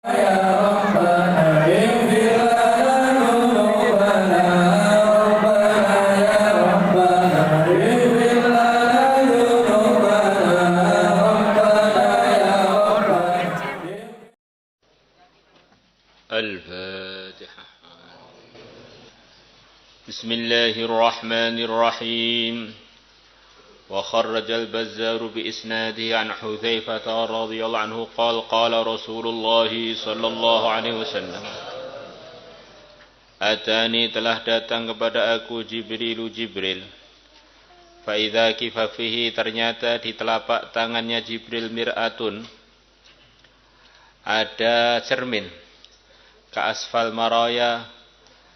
الفاتحة. بسم الله الرحمن الرحيم. وخرج البزار بإسناده عن حذيفة رضي الله عنه قال قال رسول الله صلى الله عليه wasallam, Atani telah datang kepada aku Jibril. Faidha kifafihi, ternyata di telapak tangannya Jibril mir'atun, ada cermin. Ka'asfal maraya,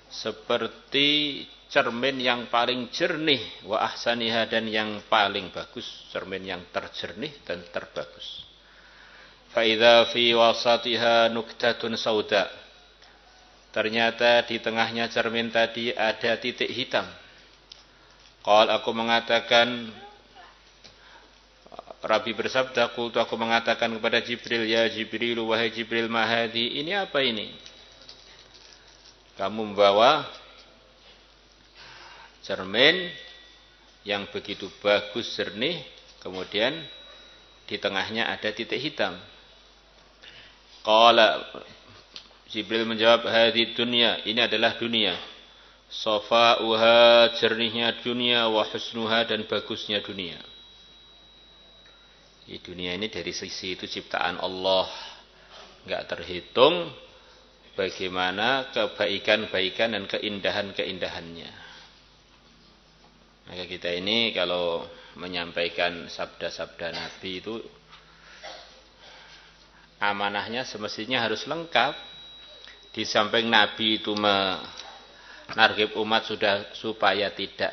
seperti cermin yang paling jernih, wa ahsaniha, dan yang paling bagus, cermin yang terjernih dan terbagus. Fa idza fi wasatiha nuktatun sauda, ternyata di tengahnya cermin tadi ada titik hitam. Qal, aku mengatakan, Rabi bersabda, qultu, aku mengatakan kepada Jibril, ya Jibril, wahai Jibril, mahadi, ini apa ini? Kamu membawa cermin yang begitu bagus, jernih, kemudian di tengahnya ada titik hitam. Qala, Jibril menjawab, hadhi dunya, ini adalah dunia. Safa'uha, jernihnya dunia, wa husnuha, dan bagusnya dunia. Di dunia ini dari sisi itu ciptaan Allah, enggak terhitung bagaimana kebaikan-baikan dan keindahan-keindahannya. Maka kita ini kalau menyampaikan sabda-sabda Nabi itu amanahnya semestinya harus lengkap. Di samping Nabi itu menarghib umat supaya tidak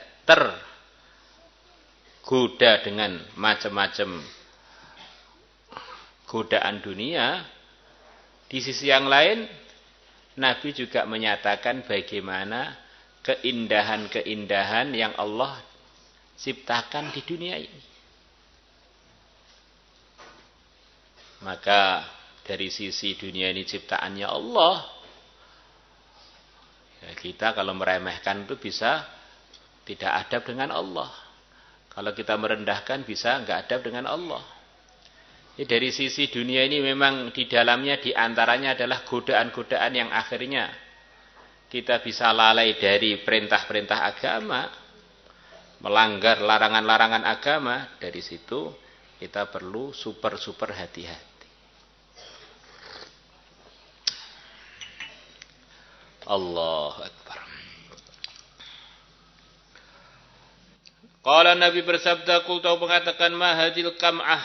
tergoda dengan macam-macam godaan dunia, di sisi yang lain Nabi juga menyatakan bagaimana keindahan-keindahan yang Allah ciptakan di dunia ini. Maka dari sisi dunia ini ciptaannya Allah, ya kita kalau meremehkan itu bisa tidak adab dengan Allah. Kalau kita merendahkan bisa enggak adab dengan Allah. Dari sisi dunia ini memang di dalamnya diantaranya adalah godaan-godaan yang akhirnya kita bisa lalai dari perintah-perintah agama, melanggar larangan-larangan agama. Dari situ kita perlu super hati-hati. Allahu Akbar. Qala, Nabi bersabda, qultu, mengatakan, ma hadil kam'ah,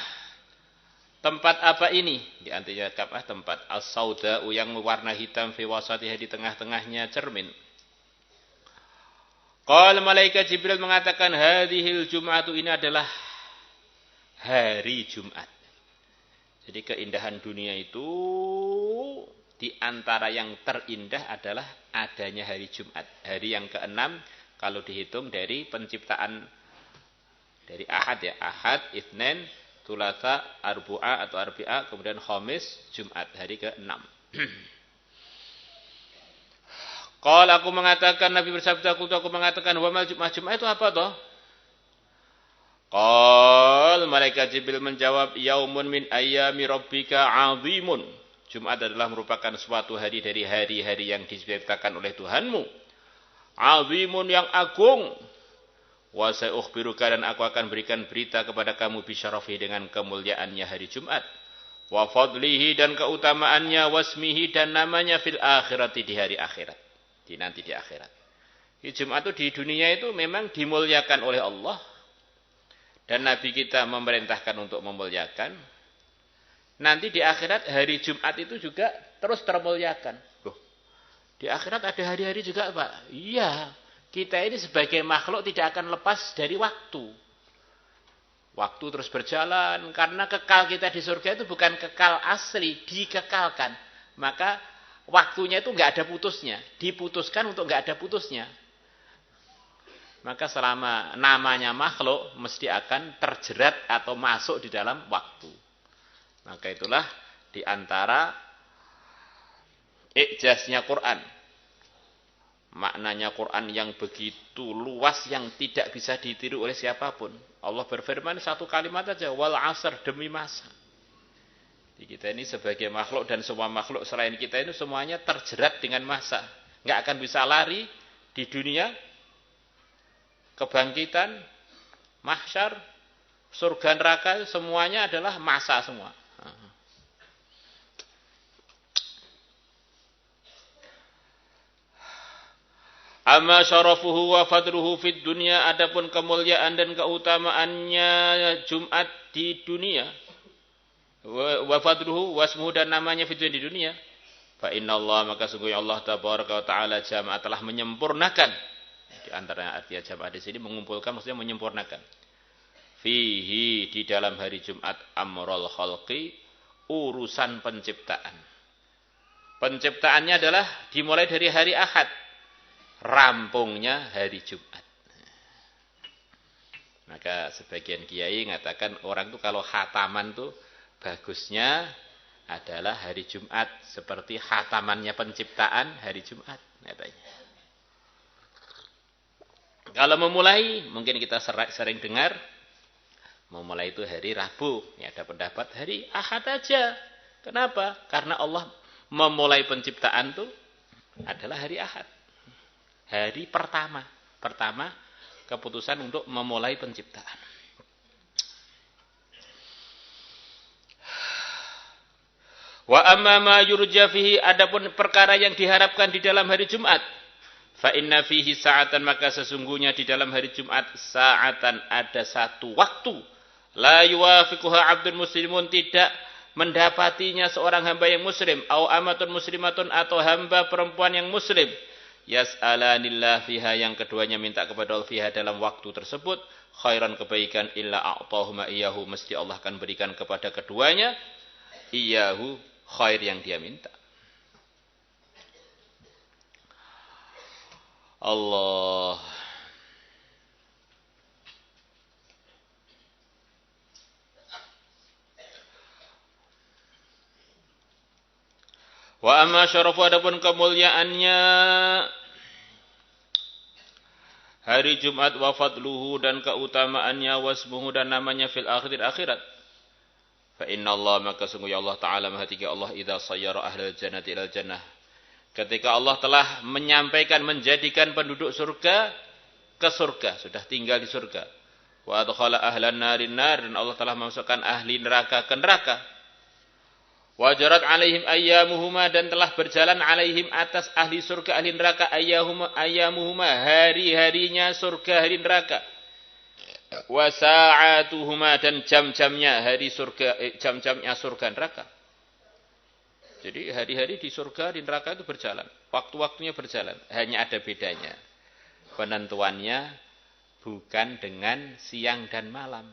tempat apa ini? Di antaranya kam'ah, tempat as-sauda'u, yang warna hitam, fi wasatiha, di tengah-tengahnya cermin. Qala, malaikat Jibril mengatakan, hadhil jum'atu, ini adalah hari Jumat. Jadi keindahan dunia itu di antara yang terindah adalah adanya hari Jumat. Hari yang ke-6 kalau dihitung dari penciptaan dari Ahad, ya. Ahad, Itsnin, Thulatsa, Arbu'a atau Arbi'a, kemudian Khamis, Jumat, hari ke-6. Qala, aku mengatakan, Nabi bersabda, aku mengatakan, wa mal Jumat, Jumat itu apa toh? Qala, malaikat Jibril menjawab, yaumun min ayyami rabbika 'azimun. Jumat adalah merupakan suatu hari dari hari-hari yang diciptakan oleh Tuhanmu. 'Azimun, yang agung. Wa sa'ukhbiruka, dan aku akan berikan berita kepada kamu bisyarafi, dengan kemuliaannya hari Jumat. Wa fadlihi, dan keutamaannya, wasmihi, dan namanya, fil akhirati, di hari akhirat. Nanti di akhirat. Jumat itu di dunia itu memang dimuliakan oleh Allah. Dan Nabi kita memerintahkan untuk memuliakan. Nanti di akhirat hari Jumat itu juga terus termuliakan. Loh, di akhirat ada hari-hari juga, Pak? Iya. Kita ini sebagai makhluk tidak akan lepas dari waktu. Waktu terus berjalan. Karena kekal kita di surga itu bukan kekal asli, dikekalkan. Maka waktunya itu nggak ada putusnya. Diputuskan untuk nggak ada putusnya. Maka selama namanya makhluk mesti akan terjerat atau masuk di dalam waktu. Maka itulah di antara Ijaznya Quran. Maknanya Quran yang begitu luas yang tidak bisa ditiru oleh siapapun. Allah berfirman satu kalimat saja, wal asr, demi masa. Jadi kita ini sebagai makhluk dan semua makhluk selain kita ini semuanya terjerat dengan masa. Nggak akan bisa lari di dunia, kebangkitan, mahsyar, surga neraka, semuanya adalah masa semua. Amma syarafuhu wa fadluhu fid dunya, adapun kemuliaan dan keutamaannya Jumat di dunia, wa fadluhu wasmuhu, dan namanya fid dunya, di dunia, fa innallaha, maka sungguh Allah tabaraka wa taala jama'a, telah menyempurnakan. Di antara artinya jamaah di sini mengumpulkan, maksudnya menyempurnakan. Fihi, di dalam hari Jumat, amrul khalqi, urusan penciptaan. Penciptaannya adalah dimulai dari hari Ahad, rampungnya hari Jumat. Maka sebagian kiai mengatakan orang itu kalau khataman tuh bagusnya adalah hari Jumat, seperti khatamannya penciptaan hari Jumat katanya. Kalau memulai, mungkin kita sering dengar memulai itu hari Rabu. Ya, ada pendapat hari Ahad aja. Kenapa? Karena Allah memulai penciptaan itu adalah hari Ahad. Hari pertama keputusan untuk memulai penciptaan. Wa amma ma yurja fihi, adapun perkara yang diharapkan di dalam hari Jumat, fa inna fihi sa'atan, maka sesungguhnya di dalam hari Jumat sa'atan, ada satu waktu, la yuwafiquha 'abdun muslimun, tidak mendapatinya seorang hamba yang muslim, au amatun muslimatun, atau hamba perempuan yang muslim, yas'alanillah fiha, yang keduanya minta kepada Allah fiha, dalam waktu tersebut, khairan, kebaikan, illa a'tahuma iyahu, mesti Allah akan berikan kepada keduanya iyahu, khair yang dia minta. Allah. Wa amma syarafu, adapun kemuliaannya hari Jumat, wa fadluhu, dan keutamaannya, wasmuhu, dan namanya, fil akhirat. Fa inna Allah, maka sungguh Allah Ta'ala Maha Tinggi Allah, idza sayyara ahlal jannati ilal jannah, ketika Allah telah menyampaikan, menjadikan penduduk surga ke surga, sudah tinggal di surga. Wa adkhala ahlan narin nar, dan Allah telah memasukkan ahli neraka ke neraka. Wajarat alaihim ayyamuhuma, dan telah berjalan alaihim, atas ahli surga ahli neraka, ayyamuhuma, hari-harinya surga hari neraka. Wa sa'atuhuma, dan jam-jamnya hari surga, jam-jamnya surga neraka. Jadi hari-hari di surga di neraka itu berjalan, waktu-waktunya berjalan, hanya ada bedanya. Penentuannya bukan dengan siang dan malam.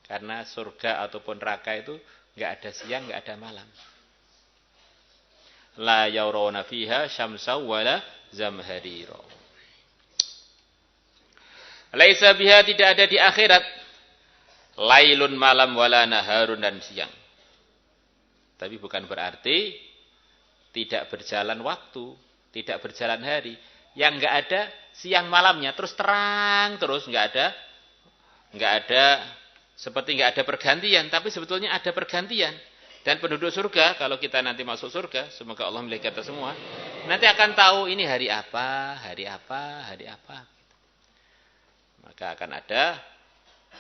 Karena surga ataupun neraka itu enggak ada siang, enggak ada malam. La yarawna fiha syamsa wala zamharira. Laisa biha, tidak ada di akhirat lailun, malam, wala naharun, dan siang. Tapi bukan berarti tidak berjalan waktu, tidak berjalan hari. Yang enggak ada siang malamnya, terus terang terus, enggak ada seperti enggak ada pergantian, tapi sebetulnya ada pergantian. Dan penduduk surga, kalau kita nanti masuk surga, semoga Allah memiliki kita semua, nanti akan tahu ini hari apa, hari apa, hari apa. Maka akan ada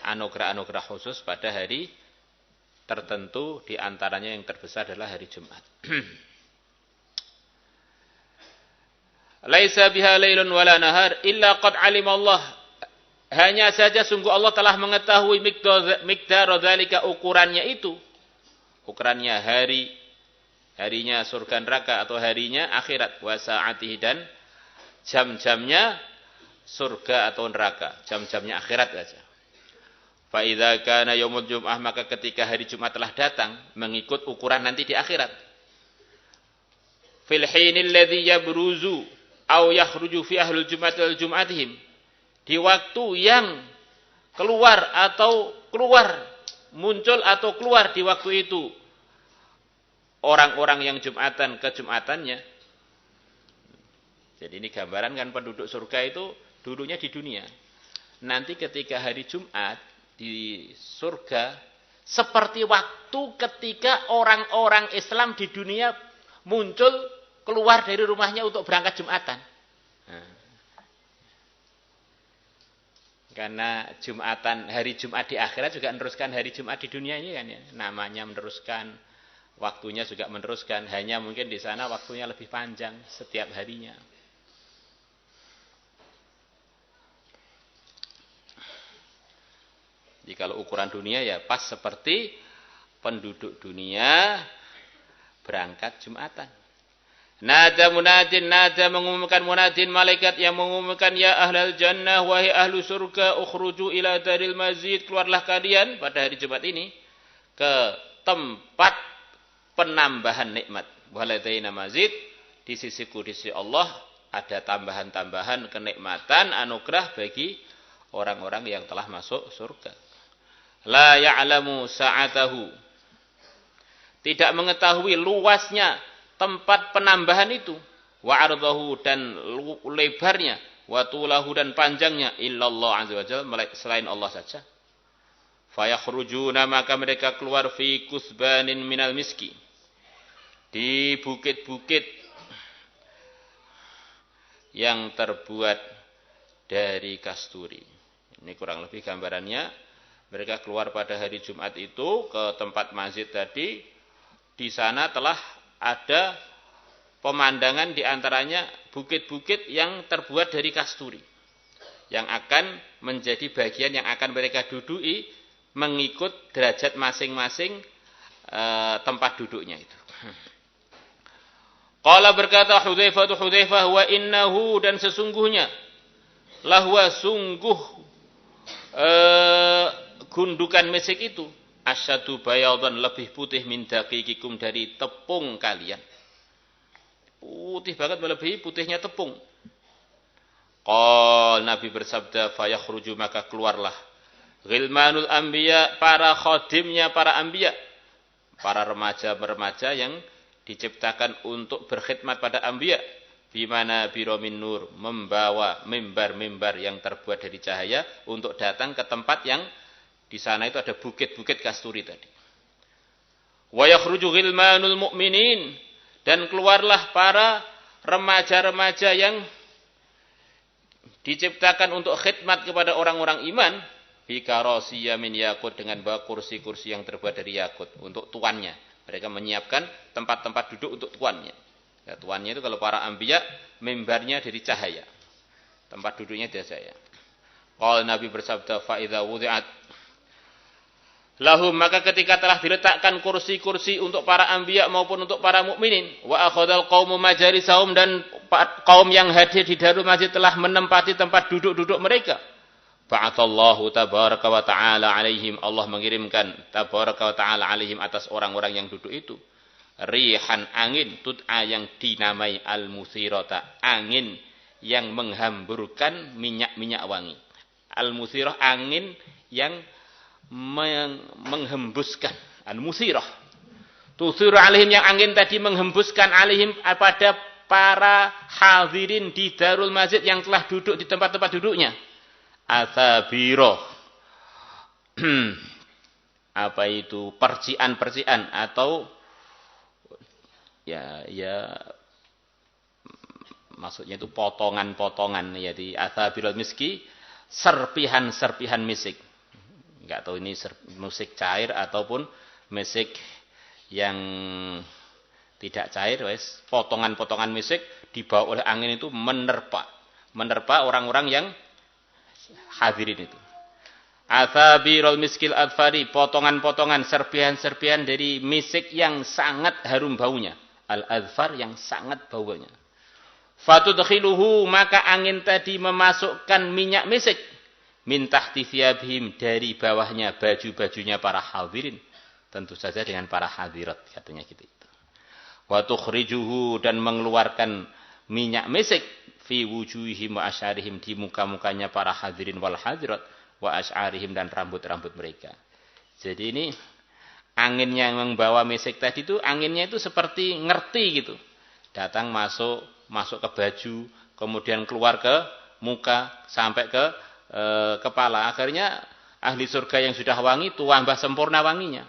anugerah-anugerah khusus pada hari tertentu, di antaranya yang terbesar adalah hari Jumat. Laisa biha lailun wala nahar illa qad alima Allah. Hanya saja sungguh Allah telah mengetahui miqdar dzalika, ukurannya itu. Ukurannya harinya surga neraka atau harinya akhirat, wa sa'atihi, dan jam-jamnya surga atau neraka, jam-jamnya akhirat saja. Fa idza kana yaumul jum'ah, maka ketika hari Jumat telah datang, mengikut ukuran nanti di akhirat. Fil hinil ladzi yabruzu aw yakhruju fi ahlul jum'ati wal jum'atihim, di waktu yang muncul atau keluar di waktu itu orang-orang yang Jumatan ke Jumatannya. Jadi ini gambaran kan penduduk surga itu dulunya di dunia. Nanti ketika hari Jumat di surga seperti waktu ketika orang-orang Islam di dunia muncul keluar dari rumahnya untuk berangkat Jumatan. Nah, karena Jumatan, hari Jumat di akhirat juga meneruskan hari Jumat di dunia ini kan ya. Namanya meneruskan, waktunya juga meneruskan. Hanya mungkin di sana waktunya lebih panjang setiap harinya. Jadi kalau ukuran dunia ya pas seperti penduduk dunia berangkat Jumatan. Nada munadin, nada mengumumkan munadin malaikat yang mengumumkan ya ahlal jannah wahai ahlu surga ukhruju ila daril mazid, keluarlah kalian pada hari Jumat ini ke tempat penambahan nikmat. Waladaina mazid, di sisiku di sisi Allah ada tambahan-tambahan kenikmatan anugerah bagi orang-orang yang telah masuk surga. La ya'lamu sa'atahu, tidak mengetahui luasnya tempat penambahan itu, wa ardahu dan lebarnya, wa tulahu dan panjangnya, illallah azza wa jalla, selain Allah saja. Fayakhrujuna, maka mereka keluar fi kusbanin minal miski, di bukit-bukit yang terbuat dari kasturi. Ini kurang lebih gambarannya. Mereka keluar pada hari Jumat itu ke tempat masjid tadi. Di sana telah ada pemandangan di antaranya bukit-bukit yang terbuat dari kasturi. Yang akan menjadi bagian yang akan mereka duduki mengikut derajat masing-masing tempat duduknya itu. Qala berkata Hudzaifah wa innahu, dan sesungguhnya lahwa sungguh gundukan mesik itu asyadu bayadan, lebih putih min daqiqikum, dari tepung kalian. Putih banget, melebihi putihnya tepung. Qal, Nabi bersabda, fayakhruju, maka keluarlah ghilmanul anbiya, para khadimnya para anbiya, para remaja-remaja yang diciptakan untuk berkhidmat pada anbiya, bimana biromin nur, membawa mimbar-mimbar yang terbuat dari cahaya untuk datang ke tempat yang di sana itu ada bukit-bukit kasturi tadi. Wa yakhruju ghilmanul mu'minin, dan keluarlah para remaja-remaja yang diciptakan untuk khidmat kepada orang-orang iman, bi karasiya min yakut, dengan bawa kursi-kursi yang terbuat dari yakut untuk tuannya. Mereka menyiapkan tempat-tempat duduk untuk tuannya. Ya, tuannya itu kalau para anbiya, mimbarnya dari cahaya. Tempat duduknya dari cahaya. Qala, Nabi bersabda, fa idza wudi'at lahum, maka ketika telah diletakkan kursi-kursi untuk para anbiya maupun untuk para mukminin, wa akhadhal qaumu majalisahum, dan kaum yang hadir di Darul Masjid telah menempati tempat duduk-duduk mereka, ba'atsallahu tabaraka wa ta'ala alaihim, Allah mengirimkan tabaraka wa ta'ala alaihim, atas orang-orang yang duduk itu, rihan, angin, tud'a, yang dinamai al-musirata, angin yang menghamburkan minyak-minyak wangi. Al-musirah, angin yang menghembuskan. Al-musirah tusiru alaihim, yang angin tadi menghembuskan alaihim pada para hadirin di Darul Masjid yang telah duduk di tempat-tempat duduknya. Athabiroh apa itu, percian-percian atau ya maksudnya itu potongan-potongan, ya, di athabirul miski, serpihan-serpihan misik. Enggak tahu ini musik cair ataupun musik yang tidak cair, wes, potongan-potongan musik dibawa oleh angin itu menerpa orang-orang yang hadirin itu. Athabirul miskil adfari, potongan-potongan, serpihan-serpihan dari misik yang sangat harum baunya. Al-adfar, yang sangat baunya. Fatudkhiluhu, maka angin tadi memasukkan minyak misik, min tahti thiyabihim, dari bawahnya baju-bajunya para hadirin, tentu saja dengan para hadirat, katanya gitu itu. Wa tukhrijuhu, dan mengeluarkan minyak misik, fi wujuhihim wa asyarihim, di muka-mukanya para hadirin wal hadirat, wa asyarihim, dan rambut-rambut mereka. Jadi ini Anginnya yang membawa mesik tadi itu, anginnya itu seperti ngerti gitu. Datang masuk ke baju, kemudian keluar ke muka, sampai ke kepala. Akhirnya ahli surga yang sudah wangi, tambah sempurna wanginya.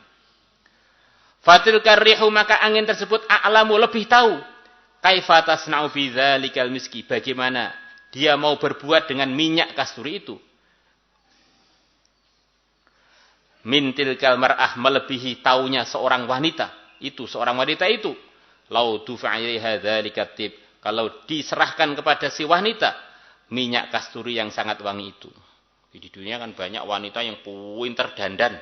Fatilkar rihu, maka angin tersebut a'lamu, lebih tahu. Kaifa tasna'u bi dzalikal miski, bagaimana dia mau berbuat dengan minyak kasturi itu. Min tilkal mar'ah, melebihi taunya seorang wanita itu. Lau tufa'ilaiha dzalikat tib, kalau diserahkan kepada si wanita minyak kasturi yang sangat wangi itu. Di dunia kan banyak wanita yang pinter dandan.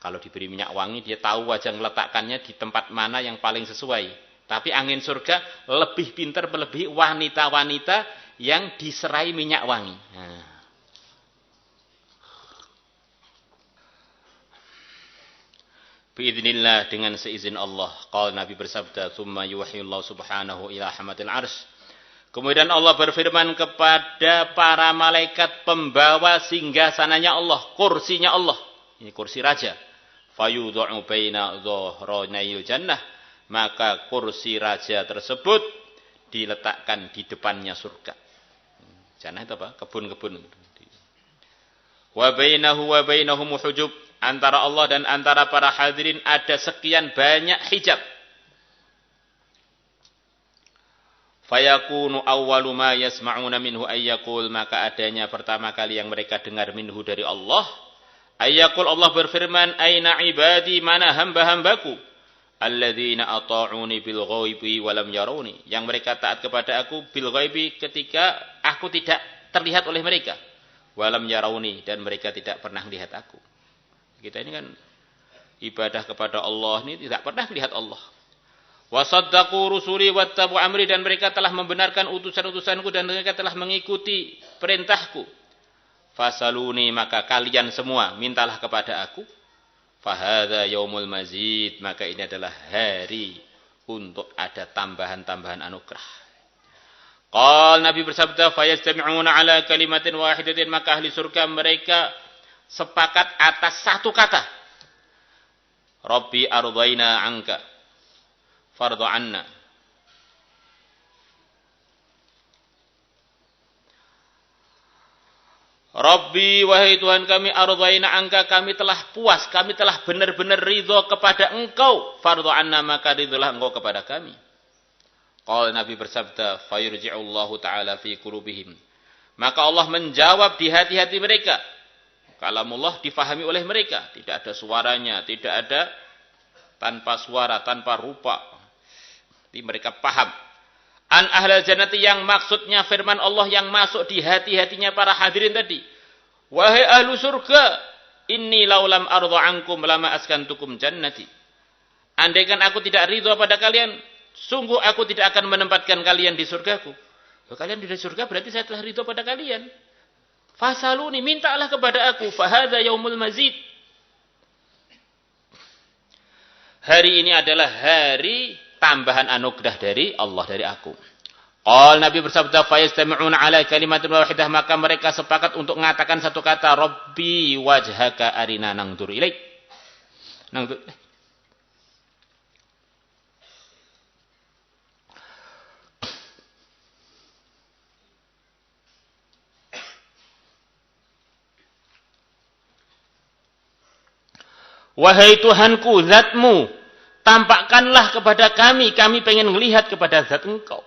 Kalau diberi minyak wangi, dia tahu aja meletakkannya di tempat mana yang paling sesuai. Tapi angin surga lebih pinter melebihi wanita-wanita yang diserai minyak wangi. Nah. Biidznillah, dengan seizin Allah. Qala Nabi bersabda, "Tsumma yuwahyillahu subhanahu ila hamatil arsy." Kemudian Allah berfirman kepada para malaikat pembawa singgasananya Allah, kursinya Allah. Ini kursi raja. Fayudha'u baina dhahranayil jannah, maka kursi raja tersebut diletakkan di depannya surga. Jannah itu apa? Kebun-kebun. Wa bainahu wa bainahum hujub, antara Allah dan antara para hadirin ada sekian banyak hijab. Fayakunu awwalu ma yasma'una minhu ayyaqul, maka adanya pertama kali yang mereka dengar minhu dari Allah. Ayyaqul, Allah berfirman, aina ibadi, mana hamba-hambaku, alladzina ata'uni bil ghaibi wa lam yarawni, yang mereka taat kepada aku bil ghaibi, ketika aku tidak terlihat oleh mereka, wa lam yarawni, dan mereka tidak pernah melihat aku. Kita ini kan ibadah kepada Allah ini tidak pernah melihat Allah. Wa saddaqu rusuli wattabu amri, dan mereka telah membenarkan utusan-utusanku dan mereka telah mengikuti perintahku. Fasaluni, maka kalian semua mintalah kepada aku. Fahadha yaumul mazid, maka ini adalah hari untuk ada tambahan-tambahan anugerah. Qal, Nabi bersabda, fayastami'una ala kalimatin wahidatin, maka ahli surga mereka sepakat atas satu kata. Rabbi ardaina anka fardhu anna. Rabbi, wahai Tuhan kami, ardaina anka, kami telah puas, kami telah benar-benar ridho kepada engkau. Fardhu anna, maka ridholah engkau kepada kami. Qala, Nabi bersabda, fayurji'ullahu ta'ala fi qulubihim, maka Allah menjawab di hati-hati mereka. Kalamullah difahami oleh mereka, tidak ada suaranya, tidak ada tanpa suara, tanpa rupa. Jadi mereka paham. An ahlal jannati, yang maksudnya firman Allah yang masuk di hati-hatinya para hadirin tadi. Wahai ahlu surga, inni laulam arda ankum lama askantukum jannati. Andaikan aku tidak ridho pada kalian, sungguh aku tidak akan menempatkan kalian di surgaku. Kalian di surga berarti saya telah ridho pada kalian. Fasaluni, mintalah kepada aku. Fahadha yaumul mazid. Hari ini adalah hari tambahan anugerah dari Allah, dari aku. Qal, Nabi bersabda, fayastami'una ala kalimatin wahidah, maka mereka sepakat untuk mengatakan satu kata, Rabbi wajhaka arina nangdur ilaik. Nangdur. Wahai Tuhanku, zatmu, tampakkanlah kepada kami, kami pengen melihat kepada zat engkau.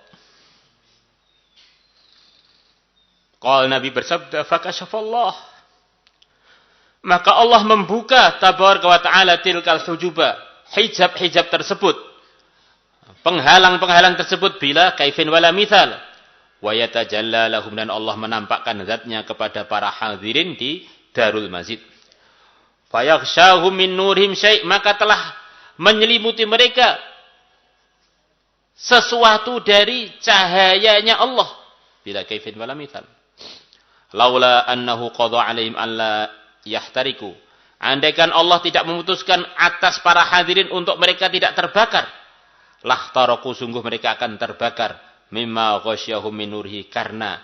Qal, Nabi bersabda, fakashafallah, maka Allah membuka tabaraka wa ta'ala tilkal hujuba, hijab-hijab tersebut, penghalang-penghalang tersebut, bila kaifin wala mithal, wa yatajalla lahum, dan Allah menampakkan zatnya kepada para hadirin di Darul Masjid. Fayakhshahum min nurihim syai', maka telah menyelimuti mereka sesuatu dari cahayanya Allah. Bila kaifin wala mithal. Laula annahu qadha alaihim alla yahtariku. Andaikan Allah tidak memutuskan atas para hadirin untuk mereka tidak terbakar, lahtaraku, sungguh mereka akan terbakar. Mimma ghasyahum min nurihi, karena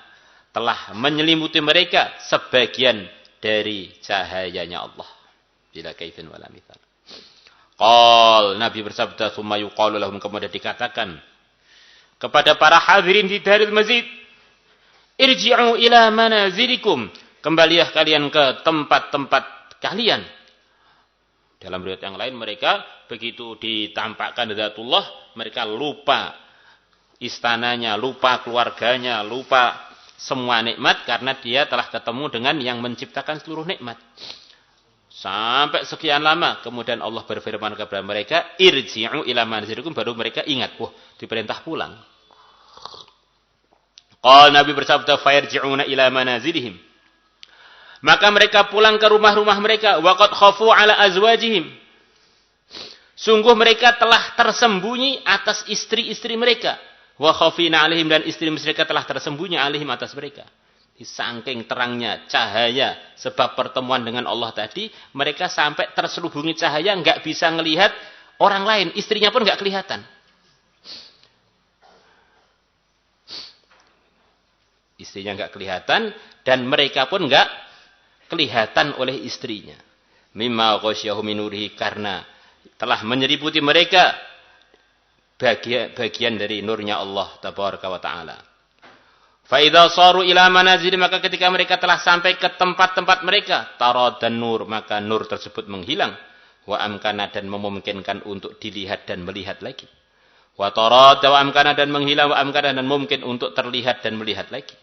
telah menyelimuti mereka sebagian dari cahayanya Allah. Bila kaifin wala mithal. Qal, Nabi bersabda, "Tsumma yuqalu lahum," kemudian dikatakan kepada para hadirin di Darul Masjid, "Irji'u ila manazilikum." Kembalilah kalian ke tempat-tempat kalian. Dalam riwayat yang lain mereka begitu ditampakkan Zatullah, mereka lupa istananya, lupa keluarganya, lupa semua nikmat karena dia telah ketemu dengan yang menciptakan seluruh nikmat. Sampai sekian lama kemudian Allah berfirman kepada mereka, "Irji'u ila manzilikum," baru mereka ingat, wah, diperintah pulang. Qala, Nabi bersabda, "Fayarji'una ila manazilihim." Maka mereka pulang ke rumah-rumah mereka, waqad khafu ala azwajihim. Sungguh mereka telah tersembunyi atas istri-istri mereka. Wa khafina alaihim, dan istri mereka telah tersembunyi alaihim atas mereka. Saking terangnya cahaya sebab pertemuan dengan Allah tadi, mereka sampai terselubungi cahaya, enggak bisa ngelihat orang lain, istrinya pun enggak kelihatan. Istrinya enggak kelihatan dan mereka pun enggak kelihatan oleh istrinya. Mimma ghasyahum min nurihi, karena telah menyeliputi mereka bagian dari nurnya Allah tabaraka wa taala. Fa idza saru ila manazil, maka ketika mereka telah sampai ke tempat-tempat mereka, tara dan nur, maka nur tersebut menghilang, wa amkana, dan memungkinkan untuk dilihat dan melihat lagi. Wa tara wa amkana, dan menghilang, wa amkana, dan mungkin untuk terlihat dan melihat lagi.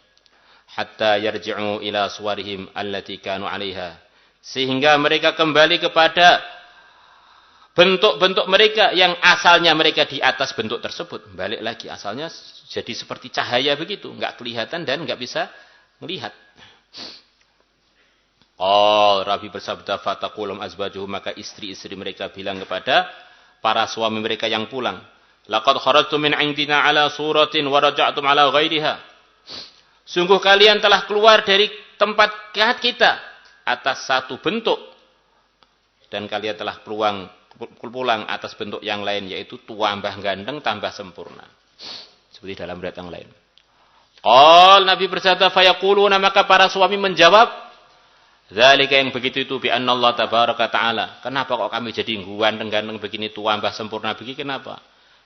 Hatta yarji'u ila suwarihim allati kanu 'alaiha, sehingga mereka kembali kepada bentuk-bentuk mereka yang asalnya mereka di atas bentuk tersebut. Balik lagi, asalnya jadi seperti cahaya begitu, enggak kelihatan dan enggak bisa melihat. Rabi bersabda, "Fataqulum azwajuhum," maka istri-istri mereka bilang kepada para suami mereka yang pulang, "Laqad kharajtum min 'indina 'ala suratin wa raja'tum 'ala ghairiha." Sungguh kalian telah keluar dari tempat kita atas satu bentuk, dan kalian telah pulang atas bentuk yang lain, yaitu tambah ganteng, tambah sempurna. Seperti dalam riwayat yang lain. Nabi bersabda, "Fayaquluna," maka para suami menjawab, "Dzalika," yang begitu itu, "bi anna Allah tabaraka ta'ala." Kenapa kok kami jadi ganteng-ganteng begini, tambah sempurna begini, kenapa?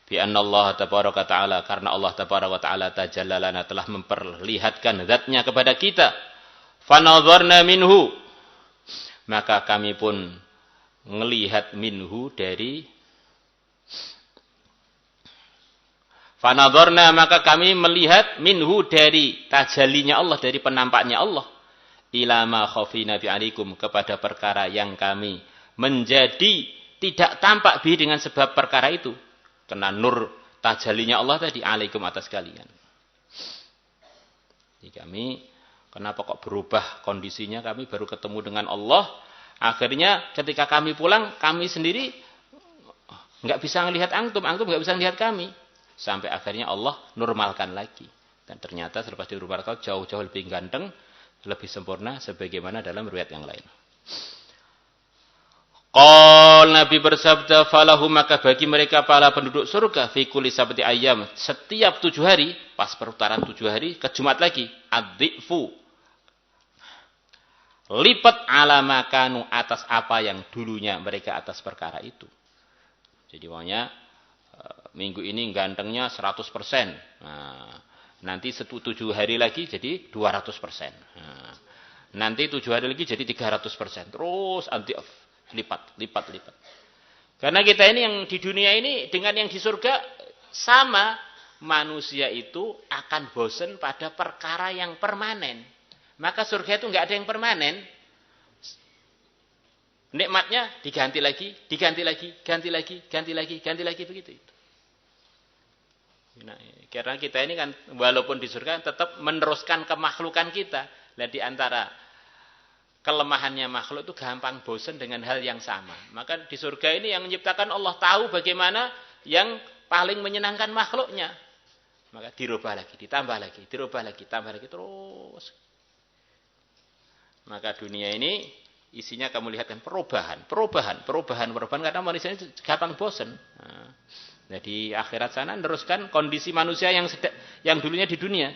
Bi anna Allah tabaraka ta'ala, karena Allah tabaraka ta'ala tajallalana, telah memperlihatkan zatnya kepada kita. Fanadharna minhu, maka kami pun melihat minhu dari fanadharna, maka kami melihat minhu dari tajallinya Allah, dari penampaknya Allah, ila ma khafina bi alaikum, kepada perkara yang kami menjadi tidak tampak bi dengan sebab perkara itu, karena nur tajallinya Allah tadi alaikum, atas kalian. Jadi kami, kenapa kok berubah kondisinya, kami baru ketemu dengan Allah. Akhirnya ketika kami pulang, kami sendiri nggak bisa melihat antum nggak bisa melihat kami. Sampai akhirnya Allah normalkan lagi. Dan ternyata selepas dinormalkan jauh-jauh lebih ganteng, lebih sempurna, sebagaimana dalam riwayat yang lain. Nabi bersabda, "Falahum," maka bagi mereka para penduduk surga, fi kulli sabti ayyam, setiap 7 hari, pas perputaran 7 hari, ke Jumat lagi, ad-dhi'fu, lipat ala makanu, atas apa yang dulunya mereka atas perkara itu. Jadi maunya minggu ini gantengnya 100%. Nah, nanti 7 hari lagi jadi 200%. Nah, nanti 7 hari lagi jadi 300%. Terus lipat. Karena kita ini yang di dunia ini dengan yang di surga sama, manusia itu akan bosan pada perkara yang permanen. Maka surga itu enggak ada yang permanen. Nikmatnya diganti lagi begitu itu. Nah, karena kita ini kan walaupun di surga tetap meneruskan kemakhlukan kita. Nah, di antara kelemahannya makhluk itu gampang bosan dengan hal yang sama. Maka di surga ini yang menciptakan Allah tahu bagaimana yang paling menyenangkan makhluknya. Maka dirubah lagi, ditambah lagi, dirubah lagi, tambah lagi terus. Maka dunia ini isinya kamu lihat kan perubahan karena manusia ini gampang bosan. Nah, di akhirat sana meneruskan kondisi manusia yang dulunya di dunia.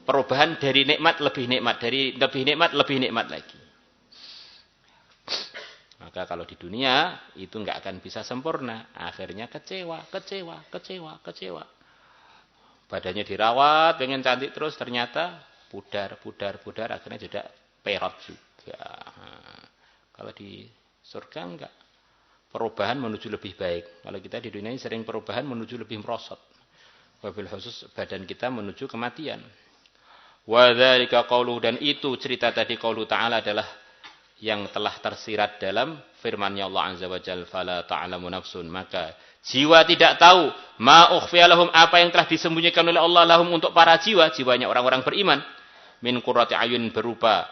Perubahan dari nikmat lebih nikmat, dari lebih nikmat lagi. Maka kalau di dunia itu nggak akan bisa sempurna. Akhirnya kecewa. Badannya dirawat, pengen cantik terus, ternyata pudar. Akhirnya jadi perot juga. Kalau di surga enggak. Perubahan menuju lebih baik. Kalau kita di dunia ini sering perubahan menuju lebih merosot. Wabil khusus badan kita menuju kematian. Wa dzalika qauluhu, dan itu cerita tadi qaulu ta'ala adalah yang telah tersirat dalam firman-Nya Allah Azza wa Jalla, fala ta'lamu nafsun, maka jiwa tidak tahu ma ukhfiya lahum, apa yang telah disembunyikan oleh Allah lahum untuk para jiwanya orang-orang beriman, min qurrati ayun, berupa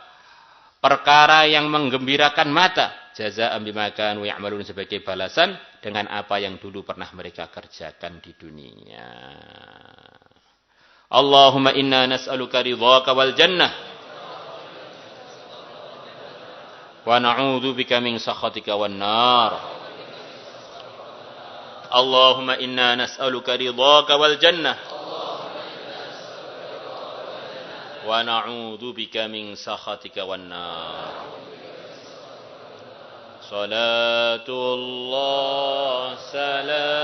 perkara yang menggembirakan mata, jazaa'an bima kanu ya'malun, sebagai balasan dengan apa yang dulu pernah mereka kerjakan di dunia. Allahumma inna nas'aluka ridhaka wal jannah wa na'udzu bika min sakhatika wan nar. Allahumma inna nas'aluka ridhaka wal jannah wa na'udzu bika min sakhatika wan nar. Salatullah salam